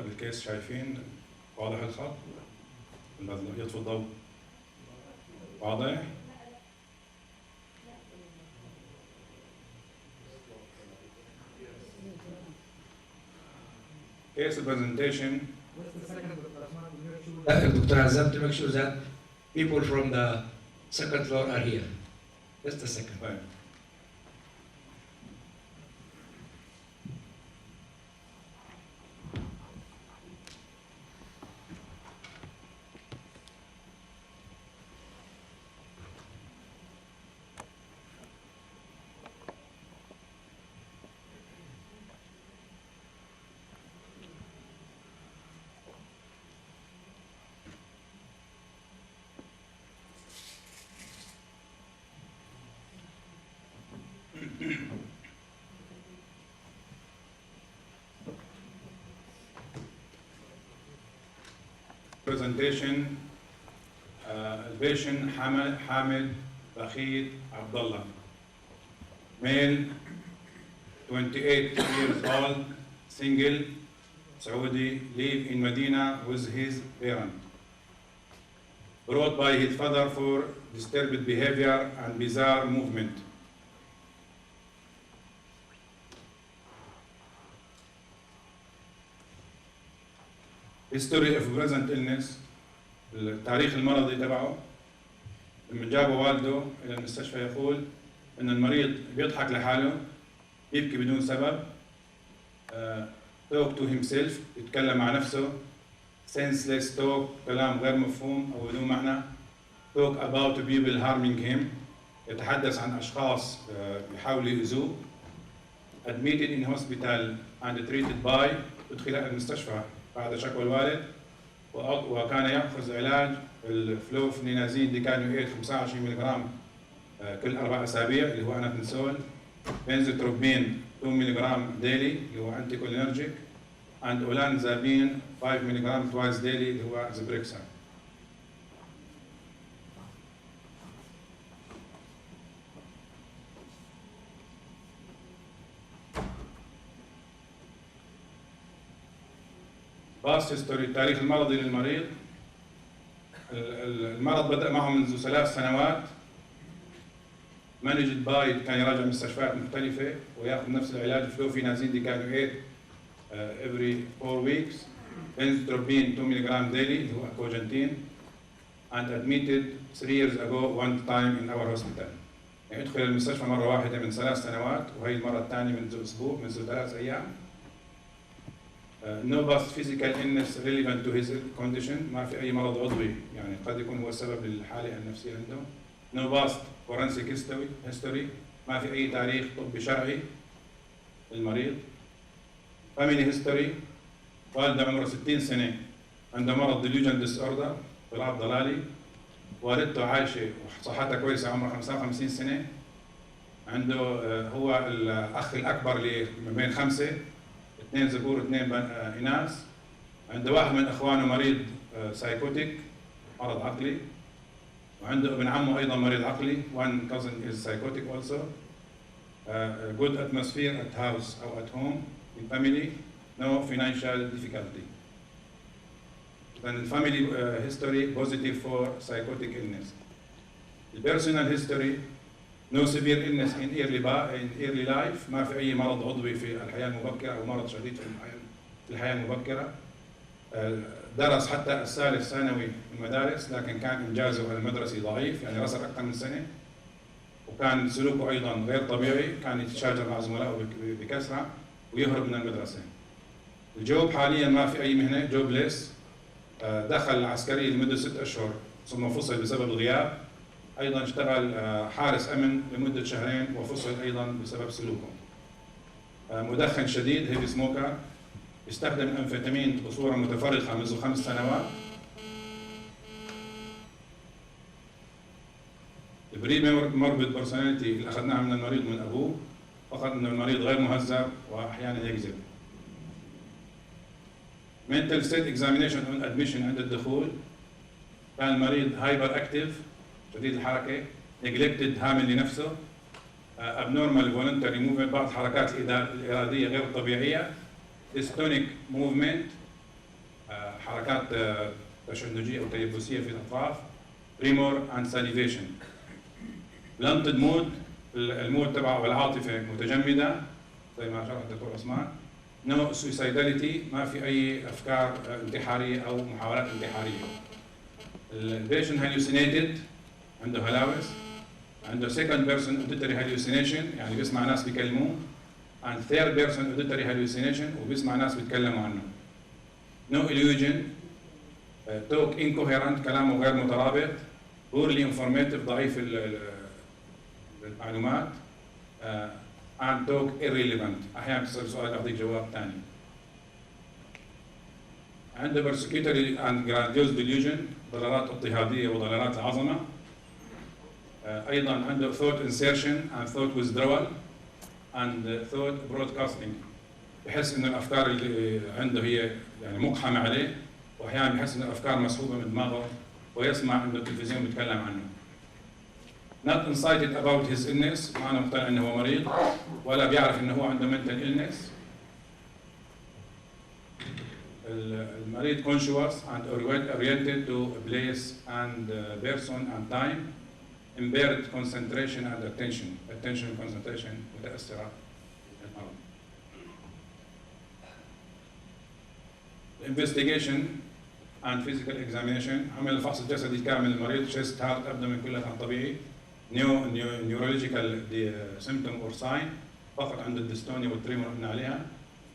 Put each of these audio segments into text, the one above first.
بالكيس شايفين واضح الخط؟ يطفي الضوء واضح؟ Case presentation. Dr. Azam, to make sure that people from the second floor are here. Just a second. Right. Presentation. البيشن حامد بخيت عبد الله. Male, 28 years old, single, Saudi, live in Medina with his parent. Brought by his father for disturbed behavior and bizarre movement. History of present illness. التاريخ المرضي تبعه لما جابوا والده الى المستشفى يقول ان المريض بيضحك لحاله، يبكي بدون سبب، talk to himself، يتكلم مع نفسه، senseless talk، كلام غير مفهوم او بدون معنى، talk about people harming him، يتحدث عن اشخاص يحاولوا يؤذوه، admitted in hospital and treated by، ادخل المستشفى بعد شكوى الوالد، وكان يأخذ علاج الفلوفنينازين ديكانيويت 25 ملغ كل 4 أسابيع اللي هو أناتنسول، بنزوتروبين 2 ملغ ديلي اللي هو أنتي كولينرجيك، and اولانزابين 5 ملغ twice daily اللي هو زبريكسا. باست هيستوري. التاريخ المرضي للمريض. المرض بدأ معه منذ 3 سنوات. مانجد باي، كان يراجع مستشفيات مختلفة وياخذ نفس العلاج فلوفينازين ديكانيويت every 4 weeks. بنزوتروبين 2 ملغ daily اللي هو كوجنتين. and admitted 3 years ago one time in our hospital. يعني يدخل المستشفى مرة واحدة من 3 سنوات، وهي المرة الثانية منذ أسبوع، منذ 3 أيام. No past physical illness relevant to his condition. ما في أي مرض عضوي يعني قد يكون هو السبب للحالة النفسية عنده. No past forensic history. ما في أي تاريخ طبي شرعي للمريض. Family history. والده عمره 60 سنة عنده مرض delusion disorder، اضطراب ضلالي. والدته عايشة وصحتها كويسة عمره 55 سنة. عنده هو الأخ الأكبر اللي من بين 5، 2 ذكور 2 إناث. عنده واحد من إخوانه مريض سايكوتيك، مرض عقلي، وعنده ابن عمه أيضا مريض عقلي. One cousin is psychotic also. Good atmosphere at house أو at home in family. No financial difficulty. Then family history positive for psychotic illness. The personal history. No severe illness in early life. ما في أي مرض عضوي في الحياة المبكرة أو مرض شديد في الحياة المبكرة. درس حتى الثالث ثانوي في المدارس، لكن كان إنجازه المدرسي ضعيف، يعني رسب أكثر من سنة. وكان سلوكه أيضا غير طبيعي، كان يتشاجر مع زملائه بكثرة ويهرب من المدرسة. الجوب حاليا ما في أي مهنة، جوبليس. دخل العسكرية لمدة 6 أشهر ثم فصل بسبب الغياب. أيضا اشتغل حارس أمن لمدة 2 شهرين وفصل أيضا بسبب سلوكه. مدخن شديد، هيفي سموكر. يستخدم الأنفيتامين بصورة متفرقة منذ 5 سنوات. البري موربيد بيرسوناليتي اللي أخذناها من المريض من أبوه، فقط أن المريض غير مهذب وأحيانا يكذب. mental state examination on admission عند الدخول. كان المريض هايبر أكتيف، شديد الحركة، neglected، هامل لنفسه، abnormal voluntary movement، بعض الحركات الإرادية غير طبيعية، dystonic movement، حركات تشنجية أو تيبسية في الأطراف. tremor and salivation. blunted mood، المود تبعه والعاطفة متجمدة زي ما شرح الدكتور عثمان. no suicidality، ما في أي أفكار انتحارية أو محاولات انتحارية. البيشنت hallucinated، عنده هلاوس. عنده second person auditory hallucination، يعني بيسمع ناس بيكلموه. and third person auditory hallucination، وبيسمع ناس بيتكلموا عنه. no illusion، talk incoherent، كلامه غير مترابط. poorly informative، ضعيف المعلومات. and talk irrelevant، أحيانا تسأل سؤال يعطيك جواب ثاني. عنده persecutory and grandiose delusion، ضلالات اضطهادية وضلالات العظمة. أيضا عنده thought insertion and thought withdrawal and thought broadcasting، بحس إن الأفكار اللي عنده هي يعني مقحمة عليه، وأحيانا بحس إن الأفكار مسحوبة من دماغه ويسمع إنه التلفزيون بيتكلم عنه. not incited about his illness، ما أنا مقتنع إنه هو مريض ولا بيعرف إنه هو عنده mental illness. المريض conscious and oriented to a place and person and time. impaired concentration and attention concentration متأثرة بالمرض. investigation and physical examination، عمل الفحص الجسدي كامل للمريض، chest heart abdomen كلها كان طبيعي. neurological symptom or sign، فقط عنده الديستونيا والتريمور قلنا عليها.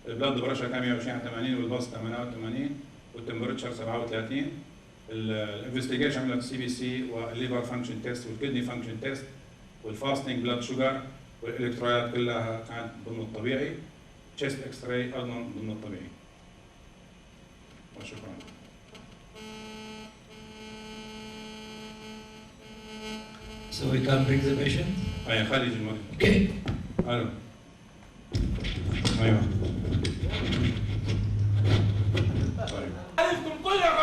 البلاد بريشر كان 120 على 80 والبلس 88 والتمبرتشر 37. الانفستيجيشن عملت سي بي سي والليفر فانكشن تيست والكدني فانكشن تيست والفاستنج بلاد شوجر والالكترولايت كلها كانت ضمن الطبيعي. تشيست اكس راي ايضا ضمن الطبيعي. وشكرا. So we can bring the patient. أي خليج المريض. Okay. ألو. أيوه. عليكم كل يا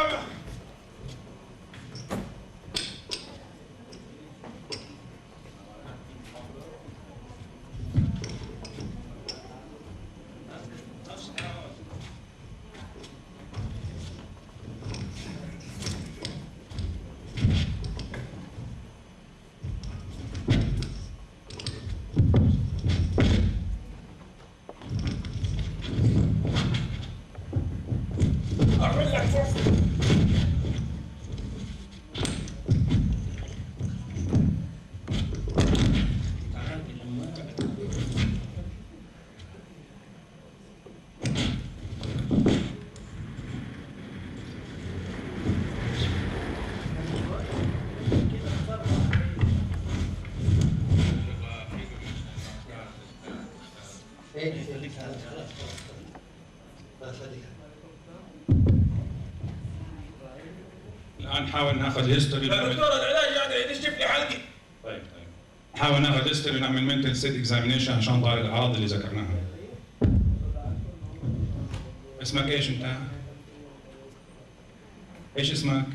الآن نحاول ناخذ هيستوري. دكتور العلاج يعني يشوف لي حلقي. طيب. نحاول ناخذ هيستوري ونعمل منتل ستيت اكزامينيشن عشان طارئ الأعراض اللي ذكرناها. اسمك ايش انت؟ ايش اسمك؟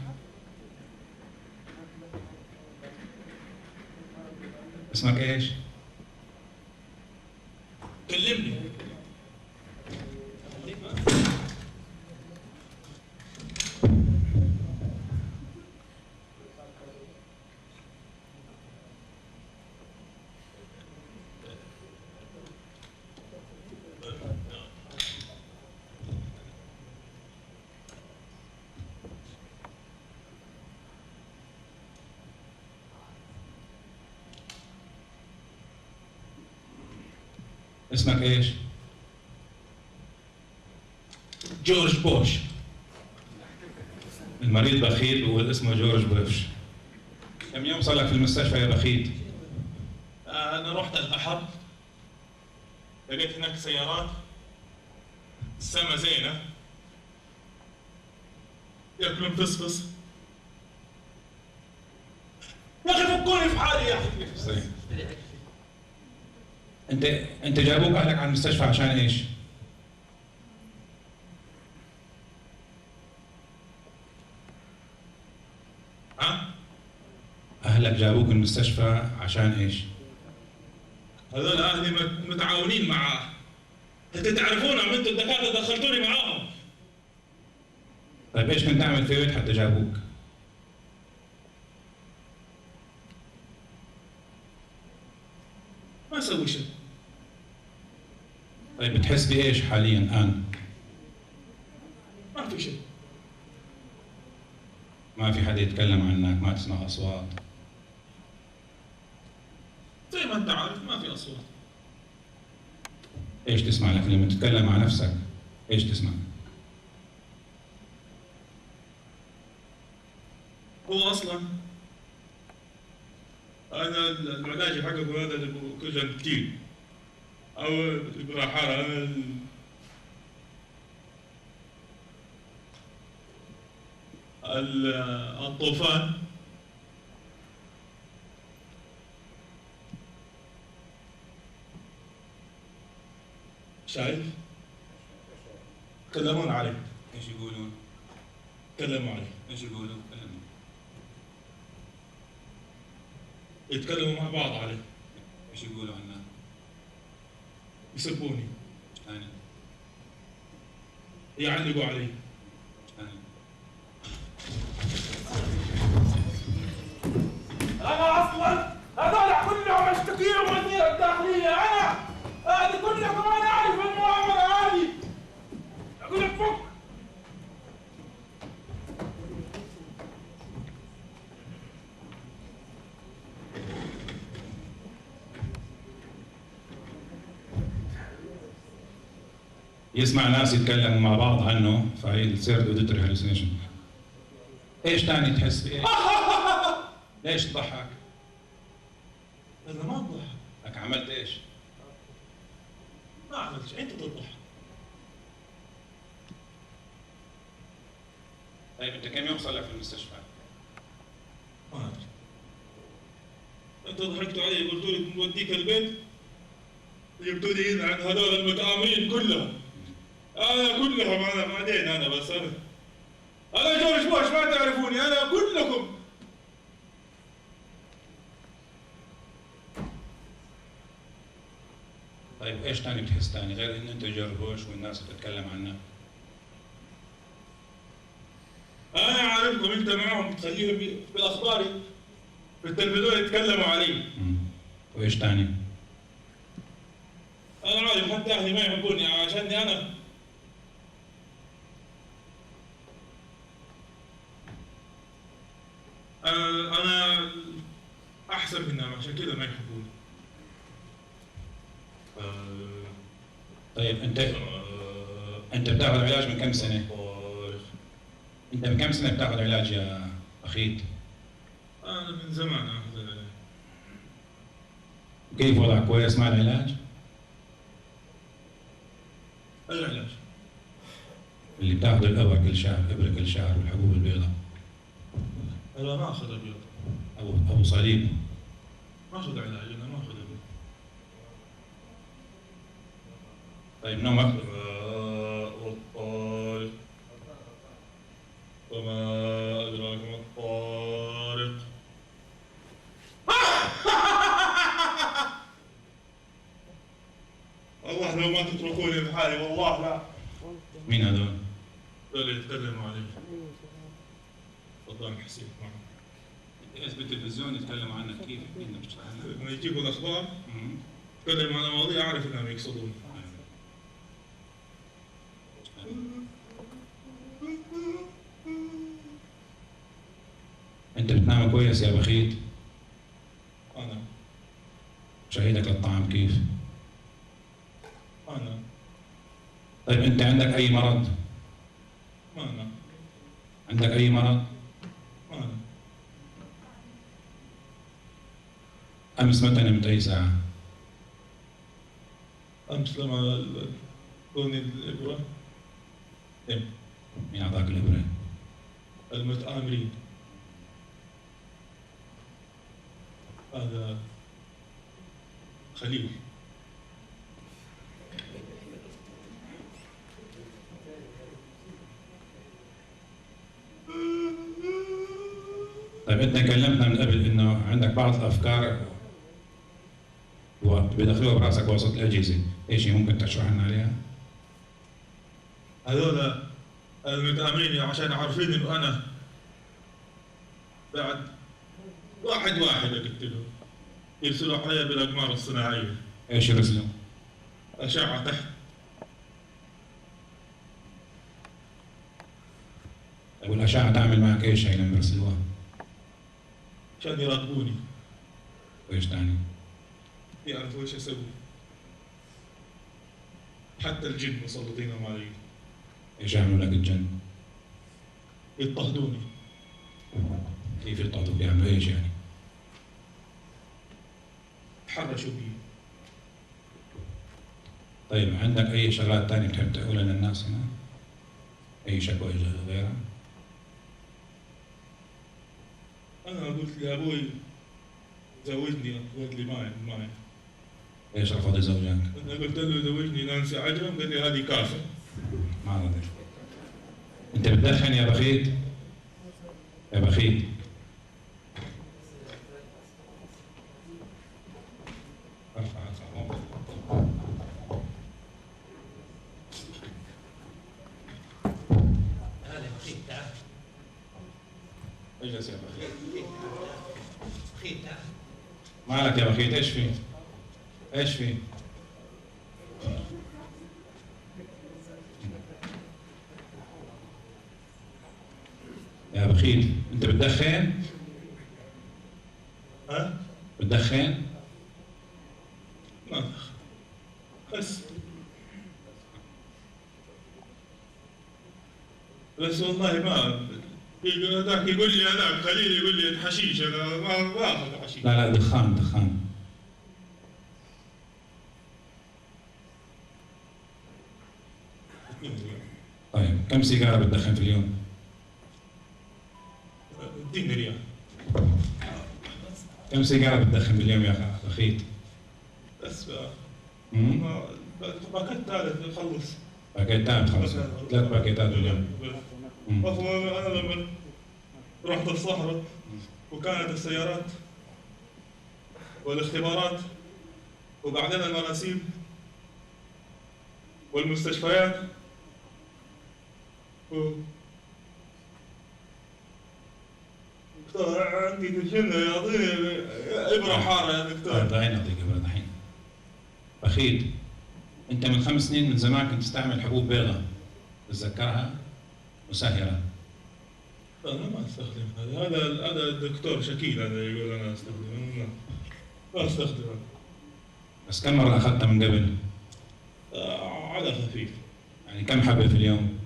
اسمك ايش؟ كلمني. اسمك ايش؟ جورج بوش. المريض بخيل بيقول اسمه جورج بوش. كم يوم صار لك في المستشفى يا بخيل؟ أنا رحت الأحد، لقيت هناك سيارات، السما زينة، ياكلون فسفس. يا أخي فكوني في حالي يا أخي. صحيح. انت جابوك اهلك على المستشفى عشان ايش؟ ها؟ اهلك جابوك المستشفى عشان ايش؟ هذول أهلي متعاونين معاه. أنت تعرفونهم، أنتوا الدكاترة دخلتوني معاهم. طيب ايش كنت تعمل في البيت حتى جابوك؟ ما اسوي شيء. طيب بتحس بايش حاليا الان؟ ما في شيء. ما في حدا يتكلم عنك، ما تسمع اصوات؟ زي ما انت عارف ما في اصوات. ايش تسمع لك لما تتكلم مع نفسك؟ ايش تسمع؟ هو اصلا انا العلاج حقه هذا اللي كل شيء كثير او الراحه انا الطوفان شايف؟ تكلمون عليه. ايش يقولون؟ تكلموا عليه. ايش يقولوا؟ كلموا. يتكلموا مع بعض عليه. ايش يقولوا عنك؟ يسبوني. ثاني. يعلقوا علي. ثاني. انا اصلا هذول كلهم اشتكيهم وزير الداخليه انا هذه كلكم انا اعرف المؤامره هذه اقول لك فك. يسمع ناس يتكلموا مع بعض عنه فهي تصير اوديتوري هالوسينيشن. ايش ثاني تحس بايش؟ ليش تضحك؟ انا ما اضحك. لك عملت ايش؟ ما عملت شيء، انت تضحك. طيب انت كم يوم صار لك في المستشفى؟ ما ادري. انت ضحكتوا علي قلتوا لي نوديك البيت جبتوا لي هنا عند هذول المتآمرين كلهم. انا كلهم انا بعدين انا بس انا جورج بوش ما تعرفوني انا كلكم. طيب ايش ثاني بتحس ثاني غير ان انت جورج بوش والناس بتتكلم عنك؟ انا عارفكم انت معهم تخليهم بالاخبار في التلفزيون يتكلموا علي. وايش ثاني؟ انا عارف حتى اهلي ما يحبوني عشاني انا انا احسن منهم عشان كذا ما يحبوني. طيب انت بتاخذ علاج من كم سنه؟ انت من كم سنه بتاخذ علاج يا اخيت؟ انا من زمان اخذ العلاج. كيف وضعك كويس مع العلاج؟ العلاج اللي بتاخذ الابر كل شهر، ابره كل شهر والحبوب البيضاء. انا ما اخذ البيض. ابو صليب. ما اخذ علاج انا ما اخذ البيض. طيب نومك؟ والطارق وما ادراك ما الطارق. والله لو ما تتركوني بحالي والله لا. مين هذول؟ هذول يتكلموا علي قدام حسيت معهم. ايش بالتلفزيون يتكلموا عنك كيف؟ مين بتشتغل؟ لما يجيبوا الاخبار يتكلموا عن مواضيع اعرف انهم يقصدوني. انت بتنام كويس يا بخيت؟ انا شهيدك للطعام كيف؟ انا طيب انت عندك اي مرض؟ ما انا عندك اي مرض؟ ما انا امس متى نمت اي ساعه؟ امس لما ادوني الابره مين اعطاك الابره؟ المتآمرين. هذا خليل. طيب انت كلمتنا من قبل انه عندك بعض الافكار بدخلوها براسك وسط الاجهزه، ايش هي ممكن تشرح لنا عليها؟ هذول المتآمرين عشان عارفين إنه أنا بعد واحد أقتله، يرسلوا علي بالأقمار الصناعية. ايش يرسلوا؟ أشعة تحت. والأشعة تعمل معك ايش هي لما يرسلوها؟ عشان يراقبوني. وايش تعني؟ يعرفوا ايش اسوي. حتى الجن مسلطينهم علي. ايش يعملوا لك الجن؟ يضطهدوني. كيف يضطهدوك؟ يعملوا ايش يعني؟ تحرشوا بي. طيب عندك أي شغلات تانية بتحب تقولها للناس هنا؟ أي شكوى غيرها؟ أنا قلت لأبوي زوجني، قال لي معي. ايش رفض يزوجك؟ أنا قلت له زوجني نانسي عجرم، قال لي هذه كافة. ما رضي. أنت بتدخن يا بخيت؟ يا بخيت. اجلس يا بخيت. مالك يا بخيت؟ ايش في؟ ايش في؟ يا بخيت انت بتدخن؟ ها؟ بتدخن؟ ما دخل. بس والله ما هذاك يقول لي، هذاك خليل يقول لي الحشيش، انا ما اخذ حشيش. لا دخان. طيب كم سيجارة بتدخن في اليوم؟ 2 ريال. كم سيجارة بتدخن في اليوم يا بخيت؟ بس باكيت ثالث خلص. باكيت ثالث خلص. 3 باكيتات باليوم. أصلا أنا لما رحت الصحراء وكانت السيارات والاختبارات وبعدين المناسيب والمستشفيات دكتور عندي تشنه يعطيني إبرة حارة يا دكتور. طيب دحين أعطيك إبرة دحين. بخيت أنت من 5 سنين من زمان كنت تستعمل حبوب بيضاء، تتذكرها؟ مسهرة. أنا ما أستخدم هذا الدكتور شكيل هذا يقول أنا أستخدمه. ما أستخدمه. بس كم مرة أخذتها من قبل؟ على خفيف. يعني كم حبة في اليوم؟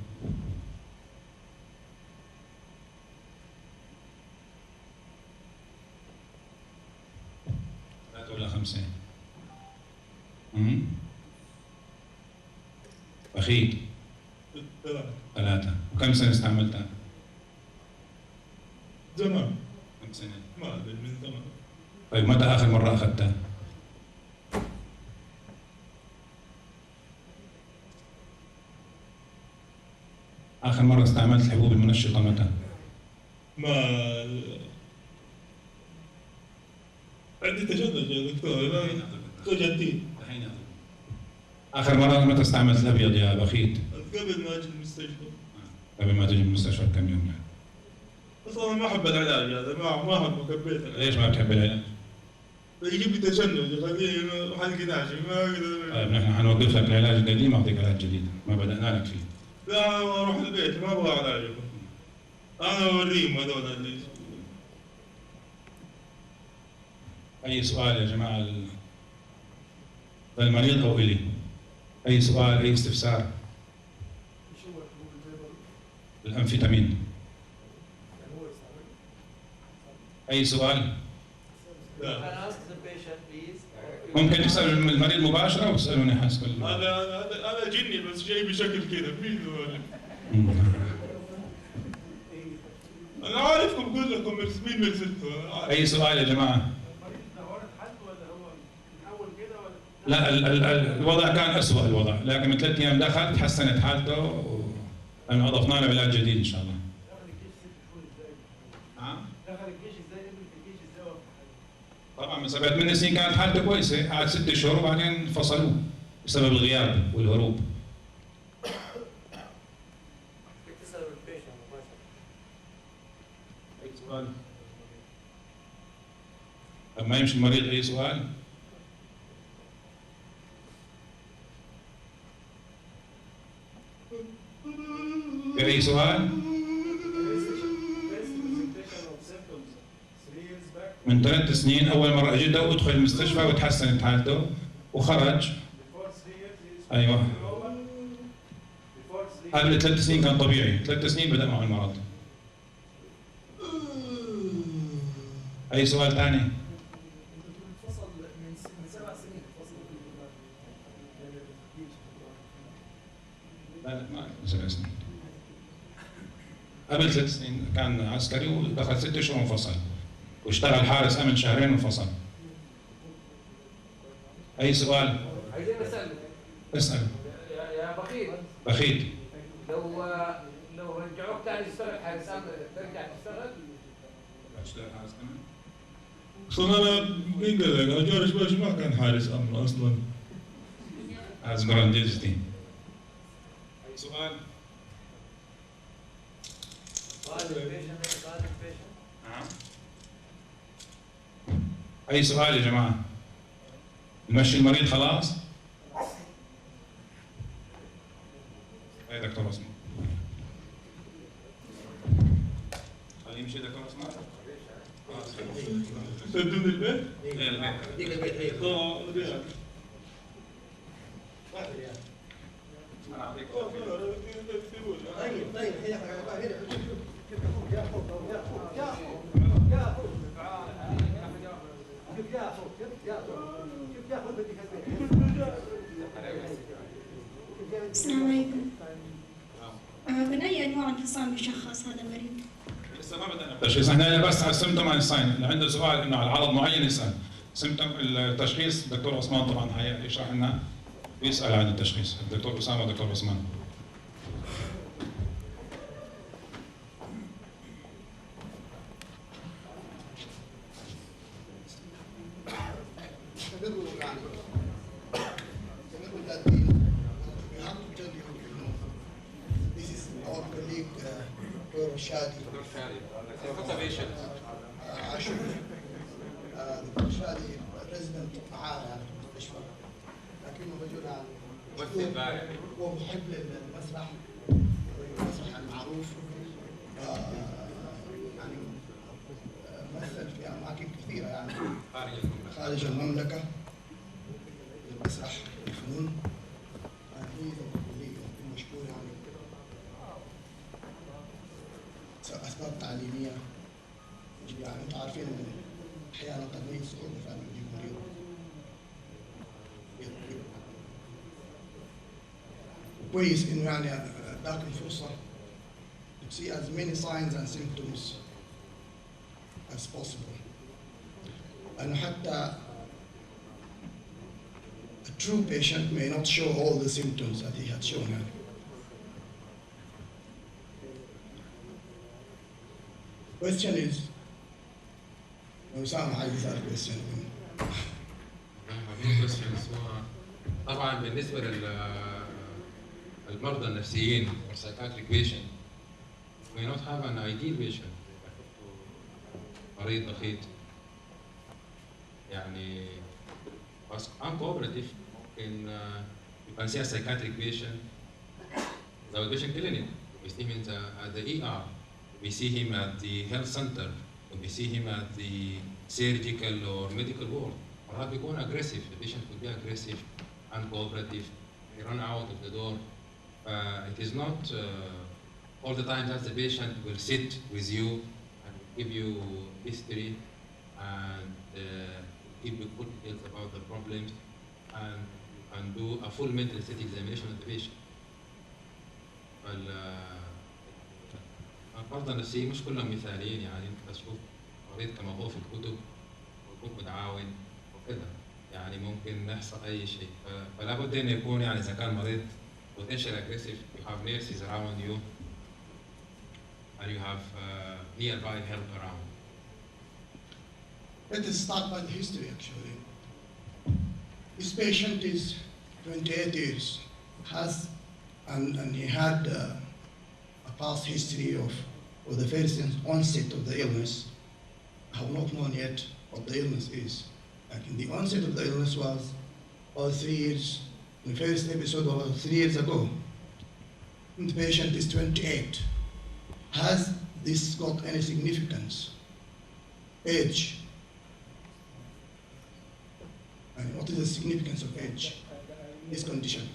3 ولا 5؟ بخيت 3. وكم سنة استعملتها؟ زمان. كم سنة؟ ما أدري من زمان. طيب متى آخر مرة أخذتها؟ آخر مرة استعملت الحبوب المنشطة متى؟ ما عندي تشنج يا دكتور. تجديد. آخر مرة متى استعملت الأبيض يا بخيت؟ قبل ما أجي المستشفى. قبل ما تجي المستشفى بكم يوم يعني؟ أصلاً ما أحب العلاج هذا، ما أحب مكبيت العلاج. ليش ما بتحب العلاج؟ يجيب لي تشنج يخليني حلقي ناشف ما أقدر. طيب نحن حنوقف لك العلاج القديم وأعطيك علاج جديد، ما بدأنا لك فيه. لا أروح البيت ما أبغى علاج. أنا أوريهم هذول اللي. أي سؤال يا جماعة للمريض أو إلي؟ أي سؤال، أي استفسار؟ الأنفيتامين. أي سؤال؟ ممكن تسأل المريض مباشرة أو تسألوني حسب هذا جني بس جاي بشكل كذا مين أنا عارفكم كلكم مين مرسلتوا. أي سؤال يا جماعة؟ لا الوضع كان أسوأ الوضع، لكن من 3 أيام دخل تحسنت حالته أنا أضفنا له علاج جديد إن شاء الله. طبعا من 7 سنين كانت حالته كويسة، قعد 6 شهور وبعدين فصلوه بسبب الغياب والهروب. سؤال؟ طب ما يمشي المريض أي سؤال؟ في أي سؤال؟ من 3 سنين أول مرة أجده ودخل المستشفى وتحسنت حالته وخرج. أيوه. قبل 3 سنين كان طبيعي، 3 سنين بدأ معه المرض. أي سؤال ثاني؟ انفصل من 7 سنين لا ما من 7 سنين. قبل 3 سنين كان عسكري ودخل 6 شهور انفصل. واشتغل حارس امن شهرين وانفصل. اي سؤال؟ عايزين نسأل. اسال. يا بخيت. بخيت. لو رجعوك تاني تشتغل حارس امن ترجع تشتغل؟ اشتغل حارس امن؟ اصلا انا مين قال لك؟ جورج بوش ما كان حارس امن اصلا. ازمر انديزتي. اي سؤال؟ أي سؤال يا جماعة؟ نمشي المريض خلاص؟ أي دكتور اسمه؟ خليه يمشي دكتور اسمه؟ تدون البيت؟ إيه البيت. ديك البيت هي. ريال. أنا أعطيك. طيب هي السلام عليكم. من أي أنواع الفصام يشخص هذا المريض؟ لسه ما بدأنا التشخيص، احنا بس على السيمتوم عن الساين، اللي عنده سؤال انه على عرض معين يسأل. سيمتوم التشخيص الدكتور عثمان طبعا حيشرح لنا ويسأل عن التشخيص، الدكتور أسامة والدكتور عثمان. شادي دكتور شادي ريزدنت معانا يعني في المستشفى، لكنه رجل يعني ومحب للمسرح المعروف، يعني مثل في اماكن كثيره يعني خارج المملكه للمسرح الفنون. هي مشكور يعني اسباب تعليميه، يعني انتم عارفين ان احيانا قد يجي صعوبه في ان يجيب مريض كويس انه يعني ذاك الفرصه to see as many signs and symptoms as possible. لانه حتى a true patient may not show all the symptoms that he had shown يعني. Question is, أسامة عايز يسأل question. طبعا بالنسبه للمرضى النفسيين psychiatric patient we not have an ideal patient. مريض بخيت يعني بس uncooperative ممكن you can see a psychiatric patient without patient clinic. We see him at the ER, we see him at the health center, we see him at the surgical or medical ward. مرات بيكون aggressive, the patient could be aggressive, uncooperative, he run out of the door. It is not all the time that the patient will sit with you and give you history and give you full details about the problems and do a full mental state examination of the patient. المرضى النفسيين مش كلهم مثاليين، يعني انت تشوف مريض كما هو في الكتب ويكون متعاون وكذا، يعني ممكن يحصل اي شيء، فلا بد ان يكون يعني اذا كان مريض potentially aggressive you have nurses around you and you have nearby help around. Let us start by the history actually. This patient is 28 years, and he had a past history of or the first onset of the illness, I have not known yet what the illness is. Like in the onset of the illness was about 3 years, the first episode was 3 years ago. And the patient is 28. Has this got any significance? Age. And what is the significance of age? This condition.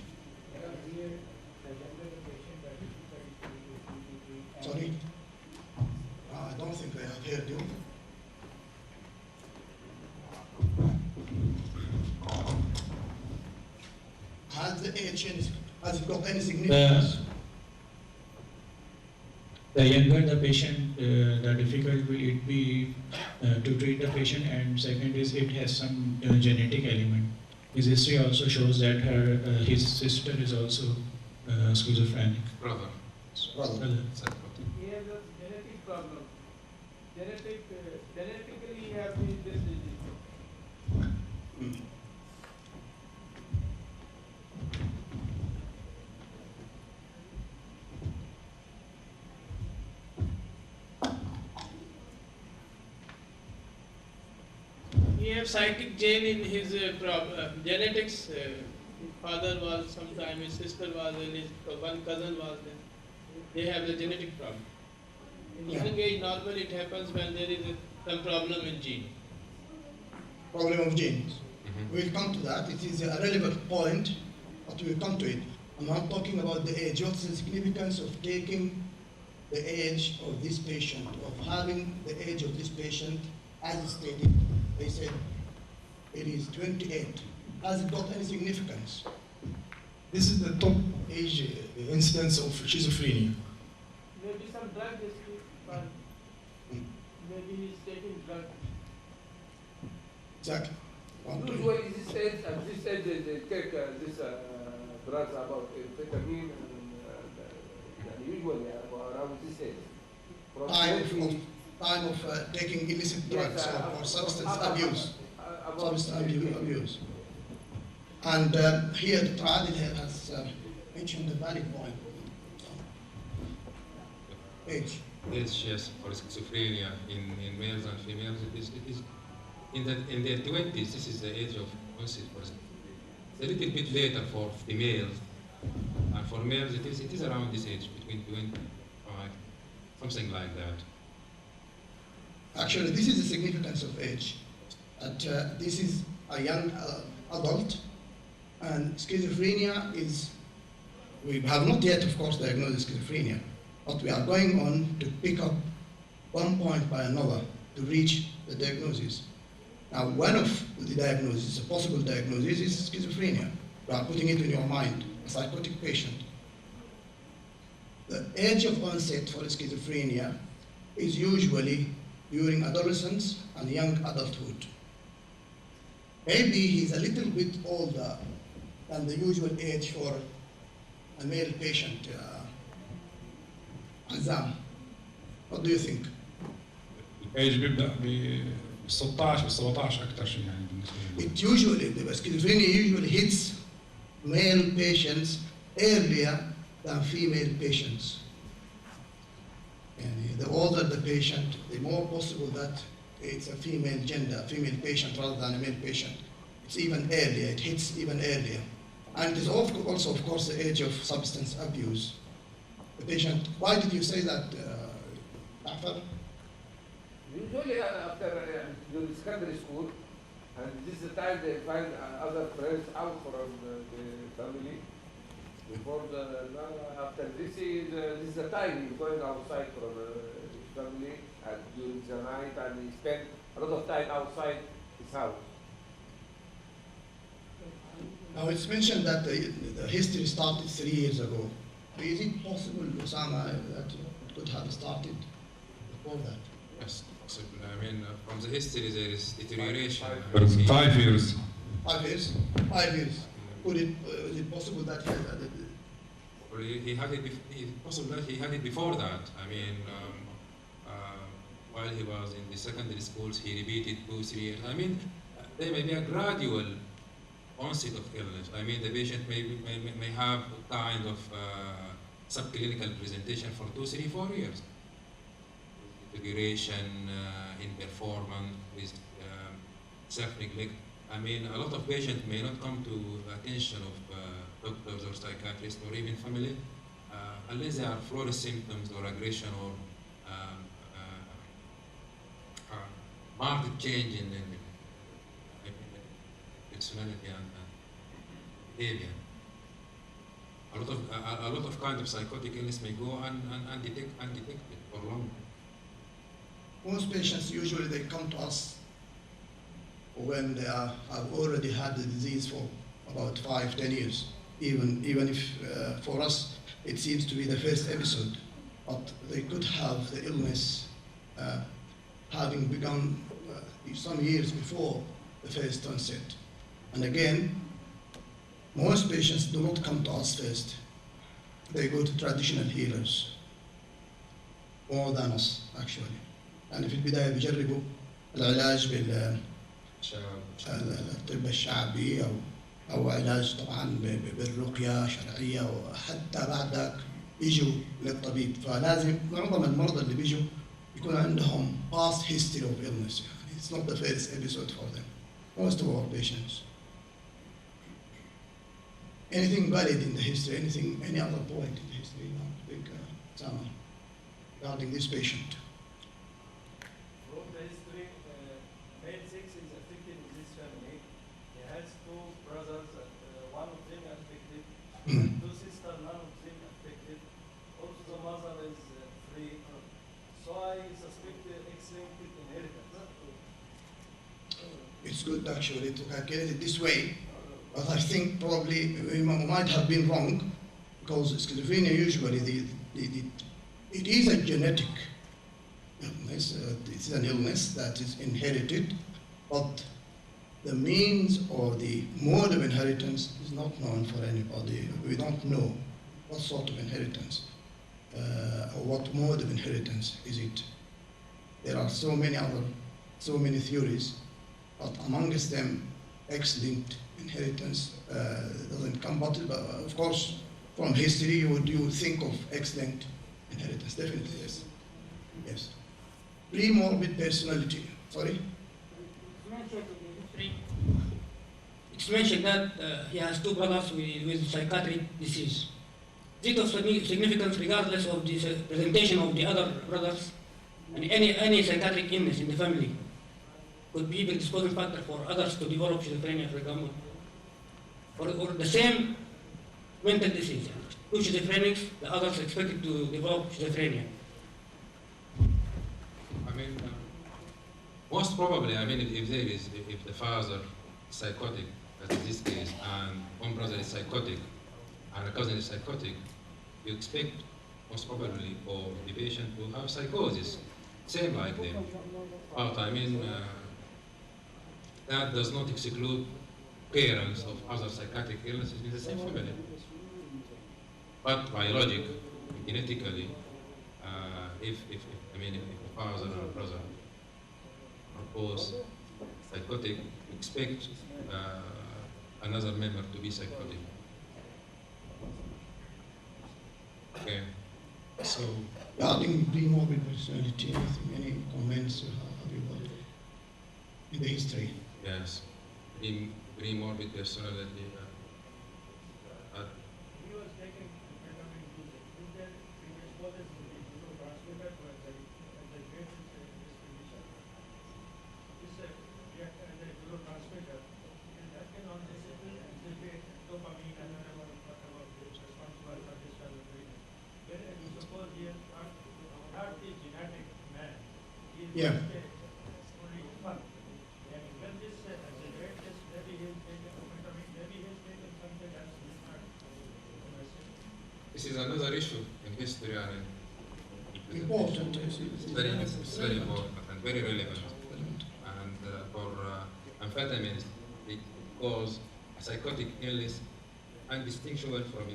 Sorry? I don't think I have heard you. Has the age changed? Has it got any significance? The younger the patient, the difficult will it be to treat the patient, and second is it has some genetic element. His history also shows that his sister is also schizophrenic. Brother. Brother. He has a genetic problem. Genetically he has this disease. He has psychic gene in his genetics. His father was sometime, his sister was, and his one cousin was there. They have the genetic problem. In young age, normally it happens when there is some problem in gene. Problem of genes. We'll come to that. It is a relevant point, but we'll come to it. I'm not talking about the age. What's the significance of taking the age of this patient, of having the age of this patient as stated? They said it is 28. Has it got any significance? This is the top age incidence of schizophrenia. Maybe some drug history, but maybe he's taking drug. Exactly. Usually this age, at this age they take this drugs about amphetamine and usually around this age. From Time of taking illicit drugs or substance abuse. Abuse. And here the trial has mentioned a valid point. Age. Age, yes, for schizophrenia in males and females, it is in their 20s. This is the age of onset for schizophrenia. It's a little bit later for females, and for males it is around this age, between 25, something like that. Actually, this is the significance of age. That this is a young adult, and schizophrenia is, we have not yet, of course, diagnosed schizophrenia, but we are going on to pick up one point by another to reach the diagnosis. Now, one of the diagnoses, a possible diagnosis, is schizophrenia. You are putting it in your mind, a psychotic patient. The age of onset for schizophrenia is usually during adolescence and young adulthood. Maybe he's a little bit older than the usual age for a male patient. Azam, what do you think? الايج بيبدا ب 16 ب 17 اكثر شيء يعني بالنسبه لي. It usually, the schizophrenia usually hits male patients earlier than female patients. And the older the patient, the more possible that it's a female gender, female patient rather than a male patient. It's even earlier, it hits even earlier. And it is also, of course, the age of substance abuse. The patient, why did you say that, Ja'far? Usually after the secondary school, and this is the time they find other friends out from the family. Before after this is the time he's going outside from his family and during the night, and he spend a lot of time outside his house. Now it's mentioned that the history started 3 years ago. Is it possible, Osama, that it could have started before that? Yes, possible. I mean, from the history there is deterioration. 5 years. 5 years? 5 years. Is it possible that He had it. It's possible that he had it before that. I mean, while he was in the secondary schools, he repeated 2-3 years. I mean, there may be a gradual onset of illness. I mean, the patient may have kind of subclinical presentation for 2, 3, 4 years. deterioration in performance, with self-neglect. I mean, a lot of patients may not come to the attention of doctors or psychiatrists or even family unless there are florid symptoms or aggression or marked change in personality and behavior. A lot of kind of psychotic illness may go undetected for long. Most patients usually they come to us when they have already had the disease for about 5-10 years. Even if for us it seems to be the first episode, but they could have the illness having begun some years before the first onset. And again, most patients do not come to us first. They go to traditional healers more than us actually. يعني في البداية بيجربوا العلاج بالطب الشعبي أو علاج طبعا بالرقية شرعية، وحتى بعد ذاك يجوا للطبيب. فلازم معظم المرضى اللي بيجوا يكون عندهم past history of illness. يعني it's not the first episode for them. Most of our patients. Anything valid in the history? Any other point in the history? I think Sama, regarding this patient. From the history, male sex is affected in this family. He has 2 brothers, one of them affected, 2 sisters, none of them affected. Also the mother is free. So I suspect X-linked inheritance. It's good actually to calculate it this way, but I think probably we might have been wrong, because schizophrenia usually it is a genetic illness. It's an illness that is inherited, but the means or the mode of inheritance is not known for anybody. We don't know what sort of inheritance or what mode of inheritance is it. There are so many theories, but amongst them, X-linked inheritance doesn't come. But of course, from history, you would think of X-linked inheritance. Definitely, yes. Yes. Pre-morbid personality. Sorry? It's mentioned that he has 2 brothers with psychiatric disease. Is it of significance regardless of the presentation of the other brothers? And any psychiatric illness in the family could be the predisposing factor for others to develop schizophrenia, for example, or the same mental disease. 2 schizophrenics, the others expected to develop schizophrenia. I mean, most probably, I mean, if the father is psychotic, as in this case, and one brother is psychotic, and a cousin is psychotic, you expect most probably for the patient to have psychosis, same like them. But I mean, that does not exclude parents of other psychiatric illnesses in the same family. But by logic, genetically, if the father or brother are both psychotic, expect another member to be psychotic. Okay. So, regarding pre-morbid personality, any comments you have about it in the history? Yes, pre-morbid personality. He was taking vitamin D. Is there predisposes to the neurotransmitter to exaggerate this condition? This neurotransmitter, that can also activate dopamine and whatever is responsible for this kind of thing. When you suppose he is not the genetic man, he is Yeah. only one. And when this exaggerates this, maybe he is taking vitamin, maybe he is taking something else. This is another issue in history and Important. it's very important and very relevant. And for amphetamines, it causes a psychotic illness undistinguishable from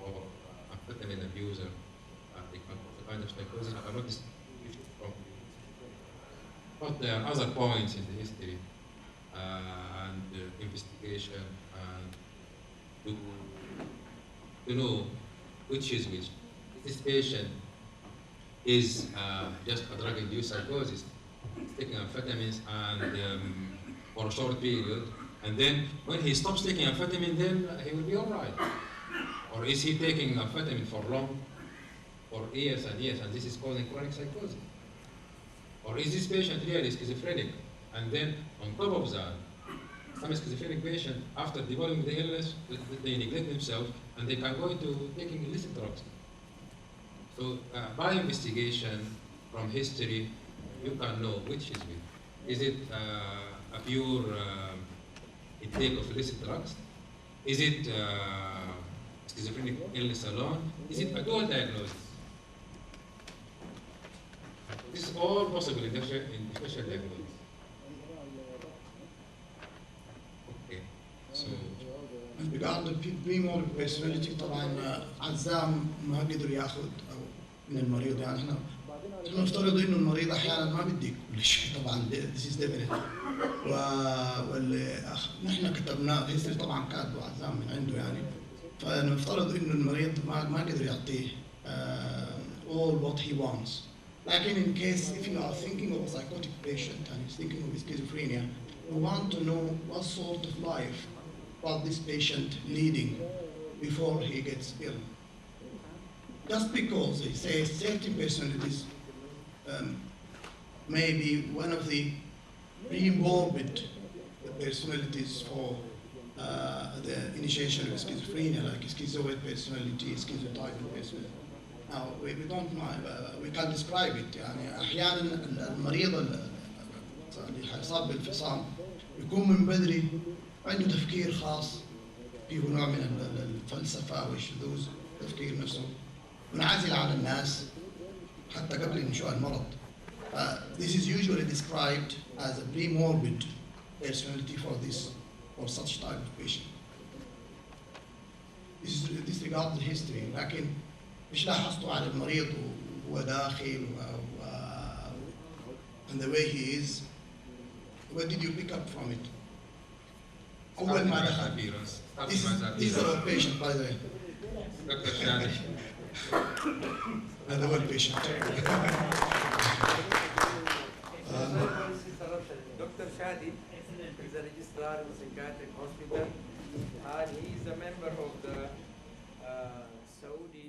or amphetamine abuser. They can cause a kind of psychosis are not distinguished from. But there are other points in the history and investigation and to know which is which. this patient is just a drug-induced psychosis, taking amphetamines and for a short period, and then when he stops taking amphetamine, then he will be all right. Or is he taking amphetamine for years and years, and this is causing chronic psychosis? Or is this patient really schizophrenic? And then on top of that, some schizophrenic patient, after developing the illness, they neglect themselves, and they can go into taking illicit drugs. So by investigation from history, you can know which is which. Is it a pure intake of illicit drugs? Is it schizophrenic illness alone? Is it a dual diagnosis? This is all possible in differential diagnosis. Okay, so. regard the pre-morbid personality طبعا عزام ما قدر ياخذ او من المريض يعني احنا نفترض انه المريض احيانا ما بدي كل شيء طبعا this is definite نحن كتبناه هيستري طبعا كاتبه عزام من عنده يعني فنفترض انه المريض ما قدر يعطيه all what he wants. لكن in case if you are thinking of a psychotic patient and he's thinking of schizophrenia, we want to know what sort of life was this patient leading before he gets ill. Just because he says certain personalities may be one of the pre-morbid personalities for the initiation of schizophrenia, like schizoid personality, schizotypal personality. Now, we don't mind, we can describe it. يعني أحيانا المريض اللي حيصاب بالفصام يكون من بدري عنده تفكير خاص فيه نوع من الفلسفة والشذوذ، تفكير نفسه منعزل عن الناس حتى قبل إنشاء المرض. This is usually described as a pre-morbid personality for such type of patient. This regards the history، لكن مش لاحظته على المريض وهو داخل and the way he is. What did you pick up from it? أول ما دخل. This is our patient by the way. هذا هو البيشنت. Dr. Shadi is a registrar in a psychiatric hospital, and he is a member of the Saudi